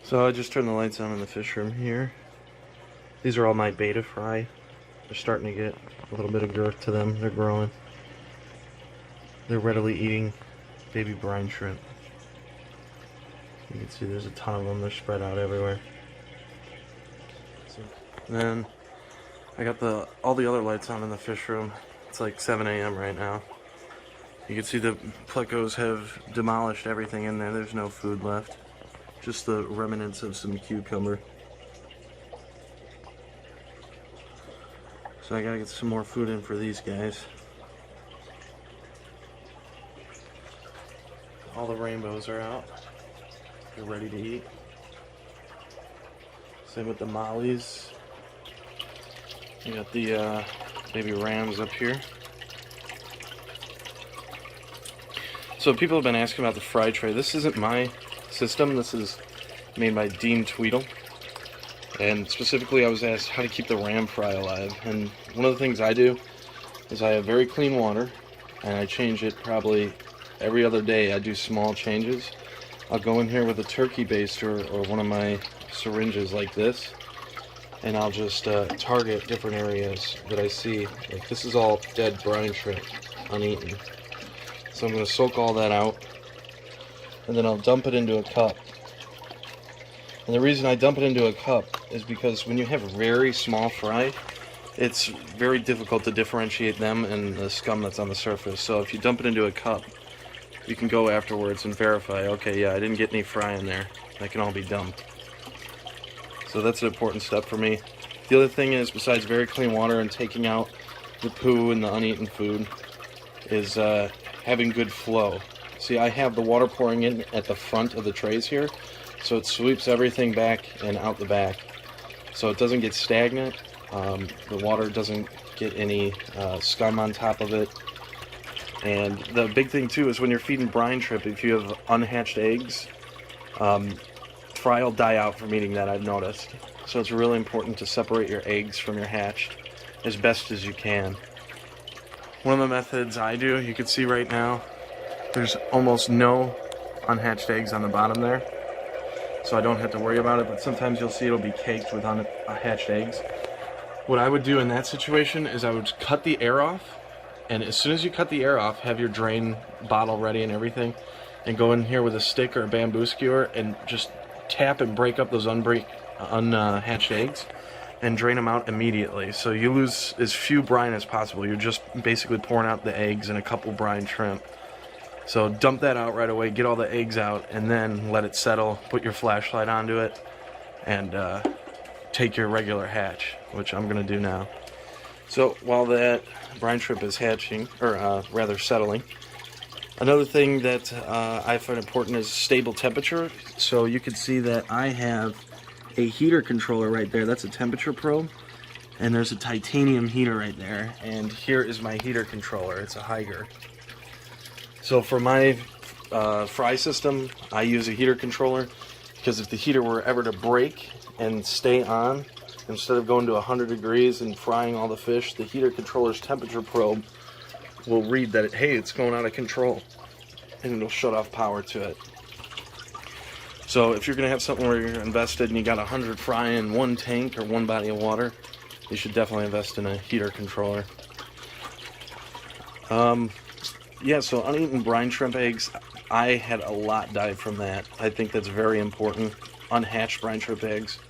So I just turned the lights on in the fish room here. These are all my betta fry. They're starting to get a little bit of girth to them. They're growing. They're readily eating baby brine shrimp. You can see there's a ton of them. They're spread out everywhere. And then I got all the other lights on in the fish room. It's like 7 a.m. right now. You can see the plecos have demolished everything in there. There's no food left. Just the remnants of some cucumber. So I gotta get some more food in for these guys. All the rainbows are out. They're ready to eat. Same with the mollies. You got the baby rams up here. So people have been asking about the fry tray. This isn't my system. This is made by Dean Tweedle. And specifically I was asked how to keep the ram fry alive. And one of the things I do is I have very clean water and I change it probably every other day. I do small changes. I'll go in here with a turkey baster or one of my syringes like this, and I'll just target different areas that I see. Like this is all dead brine shrimp, uneaten. So I'm going to soak all that out, and then I'll dump it into a cup. And the reason I dump it into a cup is because when you have very small fry, it's very difficult to differentiate them and the scum that's on the surface. So if you dump it into a cup, you can go afterwards and verify, okay, yeah, I didn't get any fry in there. That can all be dumped. So that's an important step for me. The other thing is, besides very clean water and taking out the poo and the uneaten food, is having good flow. See, I have the water pouring in at the front of the trays here, so it sweeps everything back and out the back. So it doesn't get stagnant. The water doesn't get any scum on top of it. And the big thing too is when you're feeding brine shrimp, if you have unhatched eggs, fry will die out from eating that, I've noticed. So it's really important to separate your eggs from your hatched as best as you can. One of the methods I do, you can see right now, there's almost no unhatched eggs on the bottom there. So I don't have to worry about it, but sometimes you'll see it'll be caked with unhatched eggs. What I would do in that situation is I would cut the air off. And as soon as you cut the air off, have your drain bottle ready and everything, and go in here with a stick or a bamboo skewer and just tap and break up those unhatched eggs and drain them out immediately. So you lose as few brine as possible. You're just basically pouring out the eggs and a couple brine shrimp. So dump that out right away, get all the eggs out, and then let it settle, put your flashlight onto it, and take your regular hatch, which I'm going to do now. So while that brine shrimp is hatching, or rather settling, another thing that I find important is stable temperature. So you can see that I have a heater controller right there. That's a temperature probe. And there's a titanium heater right there. And here is my heater controller. It's a Higer. So for my fry system, I use a heater controller because if the heater were ever to break and stay on, instead of going to 100 degrees and frying all the fish, the heater controller's temperature probe will read that, hey, it's going out of control, and it'll shut off power to it. So if you're going to have something where you're invested and you got 100 fry in one tank or one body of water, you should definitely invest in a heater controller. Yeah, so uneaten brine shrimp eggs, I had a lot die from that. I think that's very important. Unhatched brine shrimp eggs.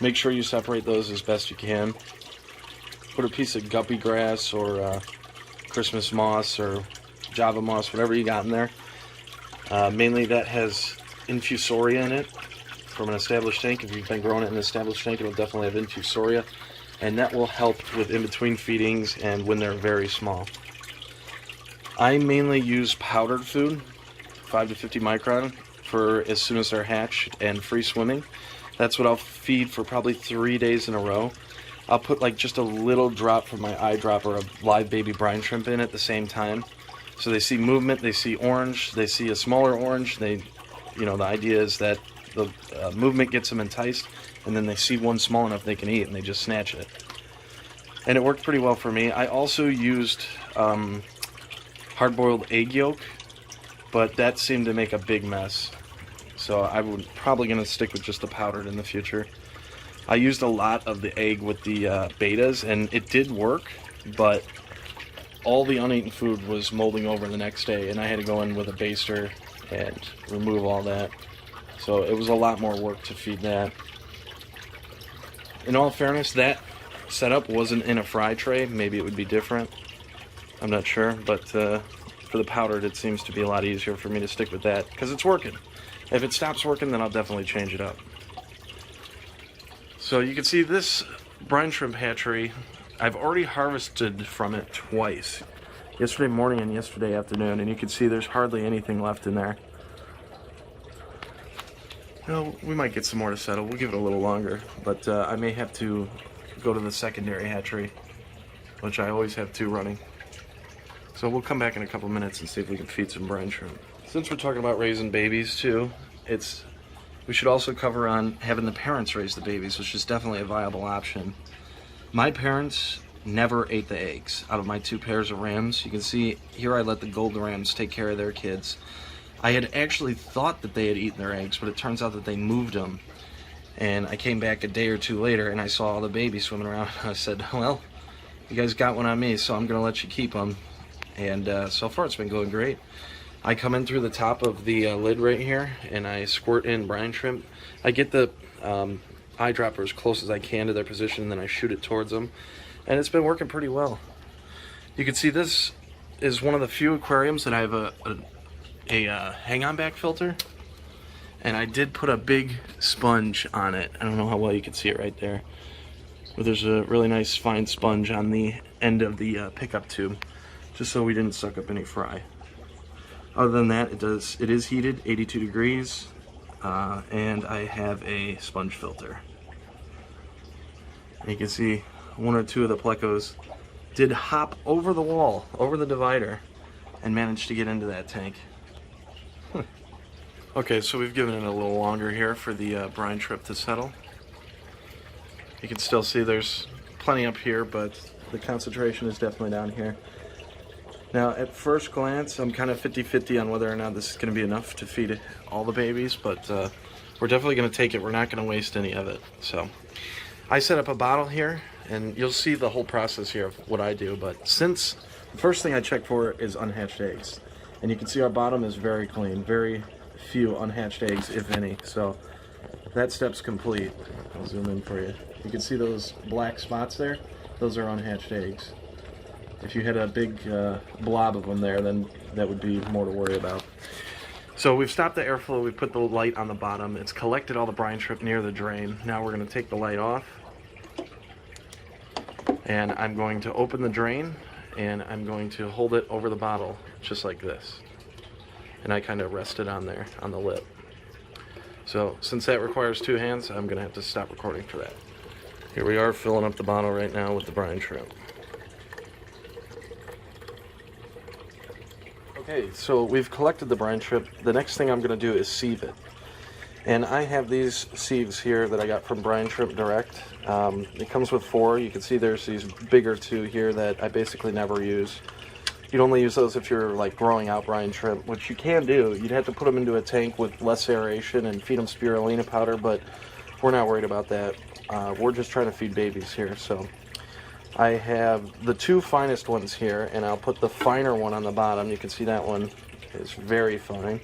Make sure you separate those as best you can. Put a piece of guppy grass or Christmas moss or Java moss, whatever you got in there. Mainly that has infusoria in it from an established tank. If you've been growing it in an established tank, it'll definitely have infusoria. And that will help with in-between feedings and when they're very small. I mainly use powdered food, 5 to 50 micron, for as soon as they're hatched and free swimming. That's what I'll feed for probably 3 days in a row. I'll put like just a little drop from my eyedropper or a live baby brine shrimp in at the same time. So they see movement, they see orange, they see a smaller orange. The idea is that the movement gets them enticed, and then they see one small enough they can eat, and they just snatch it. And it worked pretty well for me. I also used hard-boiled egg yolk, but that seemed to make a big mess. so I'm probably going to stick with just the powdered in the future. I used a lot of the egg with the Bettas, and it did work, but all the uneaten food was molding over the next day, and I had to go in with a baster and remove all that. So it was a lot more work to feed that. In all fairness, that setup wasn't in a fry tray. Maybe it would be different. I'm not sure, but for the powdered, it seems to be a lot easier for me to stick with that because it's working. If it stops working, then I'll definitely change it up. So you can see this brine shrimp hatchery, I've already harvested from it twice. Yesterday morning and yesterday afternoon, and you can see there's hardly anything left in there. You know, we might get some more to settle. We'll give it a little longer, but I may have to go to the secondary hatchery, which I always have two running. So we'll come back in a couple minutes and see if we can feed some brine shrimp. Since we're talking about raising babies too, we should also cover on having the parents raise the babies, which is definitely a viable option. My parents never ate the eggs out of my two pairs of rams. You can see here I let the gold rams take care of their kids. I had actually thought that they had eaten their eggs, but it turns out that they moved them. And I came back a day or two later and I saw all the babies swimming around. I said, well, you guys got one on me, so I'm going to let you keep them. And so far it's been going great. I come in through the top of the lid right here and I squirt in brine shrimp. I get the eyedropper as close as I can to their position, and then I shoot it towards them. And it's been working pretty well. You can see this is one of the few aquariums that I have a hang-on back filter. And I did put a big sponge on it. I don't know how well you can see it right there. But there's a really nice fine sponge on the end of the pickup tube, just so we didn't suck up any fry. Other than that, it is heated, 82 degrees, and I have a sponge filter. And you can see one or two of the plecos did hop over the wall, over the divider, and managed to get into that tank. Okay, so we've given it a little longer here for the brine shrimp to settle. You can still see there's plenty up here, but the concentration is definitely down here. Now, at first glance, I'm kind of 50-50 on whether or not this is going to be enough to feed all the babies, but we're definitely going to take it. We're not going to waste any of it. So I set up a bottle here, and you'll see the whole process here of what I do. But since the first thing I check for is unhatched eggs, and you can see our bottom is very clean, very few unhatched eggs, if any. So that step's complete. I'll zoom in for you. You can see those black spots there. Those are unhatched eggs. If you had a big blob of them there, then that would be more to worry about. So we've stopped the airflow, we've put the light on the bottom, it's collected all the brine shrimp near the drain. Now we're going to take the light off, and I'm going to open the drain, and I'm going to hold it over the bottle, just like this. And I kind of rest it on there, on the lip. So since that requires two hands, I'm going to have to stop recording for that. Here we are filling up the bottle right now with the brine shrimp. Okay, so we've collected the brine shrimp. The next thing I'm going to do is sieve it. And I have these sieves here that I got from Brine Shrimp Direct. It comes with 4. You can see there's these bigger 2 here that I basically never use. You'd only use those if you're like growing out brine shrimp, which you can do. You'd have to put them into a tank with less aeration and feed them spirulina powder, but we're not worried about that. We're just trying to feed babies here, so. I have the 2 finest ones here, and I'll put the finer one on the bottom. You can see that one is very fine.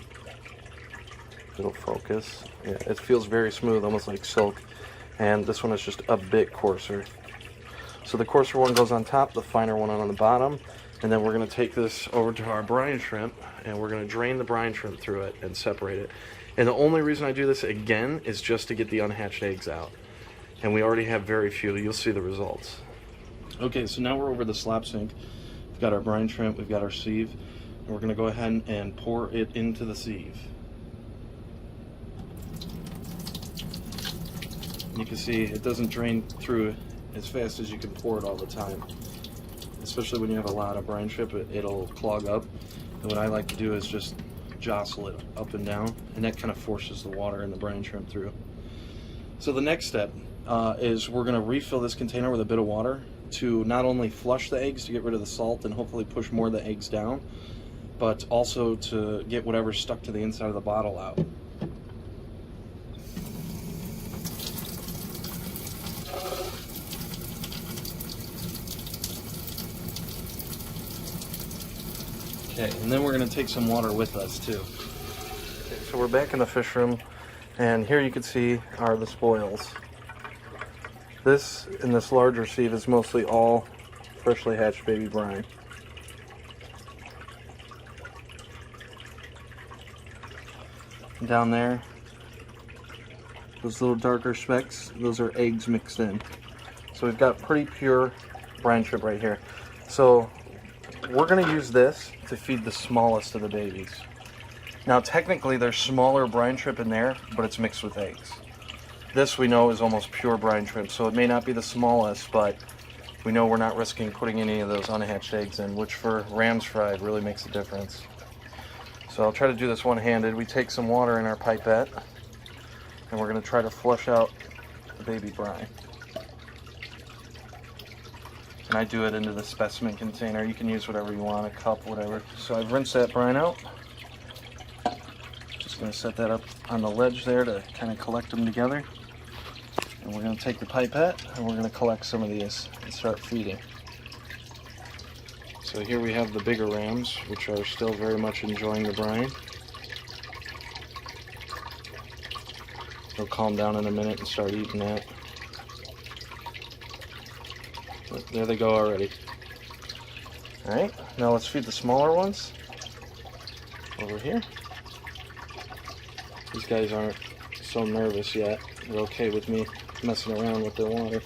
It'll focus. Yeah, it feels very smooth, almost like silk. And this one is just a bit coarser. So the coarser one goes on top, the finer one on the bottom. And then we're going to take this over to our brine shrimp, and we're going to drain the brine shrimp through it and separate it. And the only reason I do this again is just to get the unhatched eggs out. And we already have very few. You'll see the results. Okay, so now we're over the slop sink. We've got our brine shrimp, we've got our sieve, and we're going to go ahead and pour it into the sieve. You can see it doesn't drain through as fast as you can pour it all the time. Especially when you have a lot of brine shrimp, it'll clog up. And what I like to do is just jostle it up and down, and that kind of forces the water and the brine shrimp through. So the next step is we're going to refill this container with a bit of water to not only flush the eggs to get rid of the salt and hopefully push more of the eggs down, but also to get whatever's stuck to the inside of the bottle out. Okay, and then we're gonna take some water with us too. Okay, so we're back in the fish room, and here you can see are the spoils. This, in this larger sieve, is mostly all freshly hatched baby brine. And down there, those little darker specks, those are eggs mixed in. So we've got pretty pure brine strip right here. So we're going to use this to feed the smallest of the babies. Now technically there's smaller brine strip in there, but it's mixed with eggs. This we know is almost pure brine shrimp, so it may not be the smallest, but we know we're not risking putting any of those unhatched eggs in, which for rams fried really makes a difference. So I'll try to do this one-handed. We take some water in our pipette, and we're going to try to flush out the baby brine. And I do it into the specimen container. You can use whatever you want, a cup, whatever. So I've rinsed that brine out. Just going to set that up on the ledge there to kind of collect them together. And we're going to take the pipette and we're going to collect some of these and start feeding. So here we have the bigger rams, which are still very much enjoying the brine. They'll calm down in a minute and start eating that. But there they go already. Alright, now let's feed the smaller ones over here. These guys aren't so nervous yet. They're okay with me messing around with their water.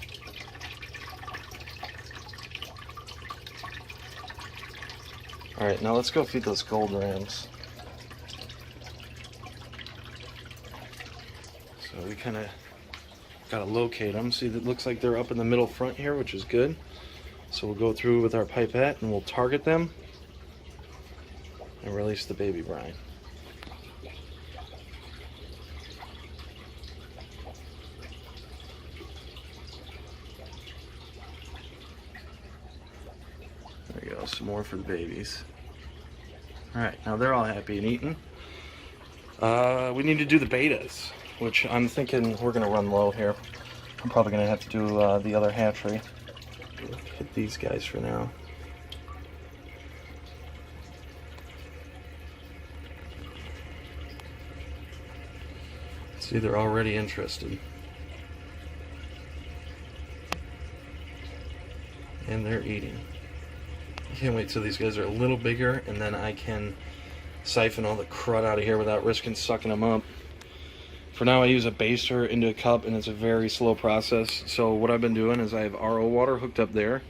Alright, now let's go feed those gold rams. So we kind of got to locate them. See, it looks like they're up in the middle front here, which is good. So we'll go through with our pipette and we'll target them and release the baby brine. There we go, some more for the babies. Alright, now they're all happy and eating. We need to do the betas, which I'm thinking we're going to run low here. I'm probably going to have to do the other hatchery. Hit these guys for now. See, they're already interested. And they're eating. I can't wait till these guys are a little bigger and then I can siphon all the crud out of here without risking sucking them up. For now I use a baster into a cup and it's a very slow process. So what I've been doing is I have RO water hooked up there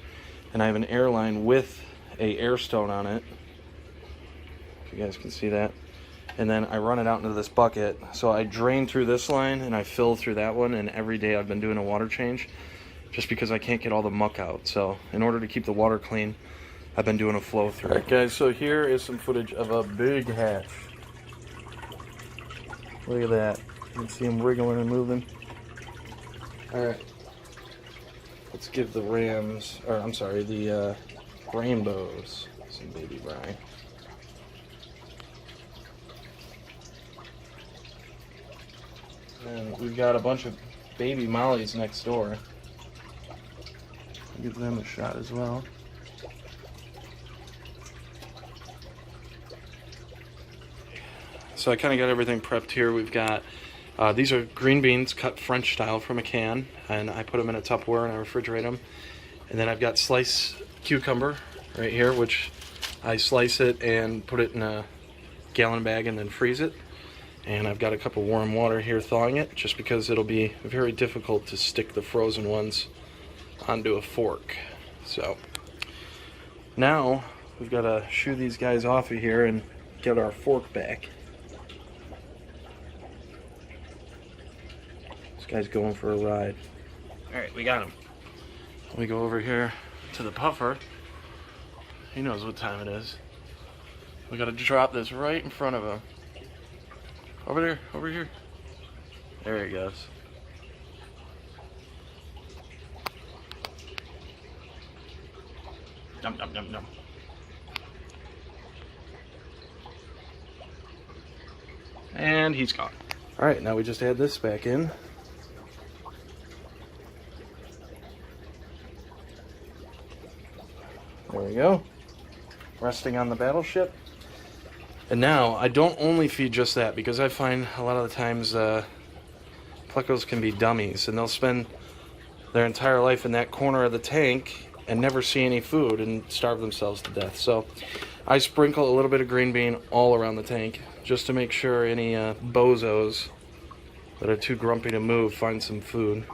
and I have an air line with a air stone on it. If you guys can see that. And then I run it out into this bucket. So I drain through this line and I fill through that one, and every day I've been doing a water change just because I can't get all the muck out. So in order to keep the water clean, I've been doing a flow through. Alright guys, so here is some footage of a big hatch. Look at that. You can see him wriggling and moving. Alright. Let's give the rams, or I'm sorry, the rainbows some baby brine. And we've got a bunch of baby mollies next door. I'll give them a shot as well. So I kind of got everything prepped here. We've got, these are green beans cut French style from a can, and I put them in a Tupperware and I refrigerate them. And then I've got sliced cucumber right here, which I slice it and put it in a gallon bag and then freeze it. And I've got a cup of warm water here thawing it, just because it'll be very difficult to stick the frozen ones onto a fork. So now we've got to shoo these guys off of here and get our fork back. This guy's going for a ride. Alright, we got him. We go over here to the puffer. He knows what time it is. We got to drop this right in front of him. Over there, over here. There he goes. Yum, yum, yum, yum. And he's gone. Alright, now we just add this back in. There we go. Resting on the battleship. And now I don't only feed just that, because I find a lot of the times plecos can be dummies, and they'll spend their entire life in that corner of the tank and never see any food and starve themselves to death. So I sprinkle a little bit of green bean all around the tank just to make sure any bozos that are too grumpy to move find some food.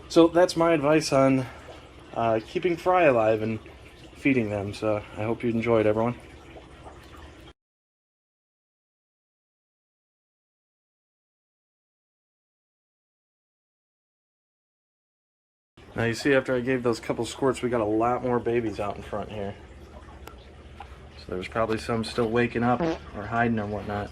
So that's my advice on keeping fry alive and feeding them. So I hope you enjoyed, everyone. Now you see, after I gave those couple squirts, we got a lot more babies out in front here. So there's probably some still waking up or hiding or whatnot.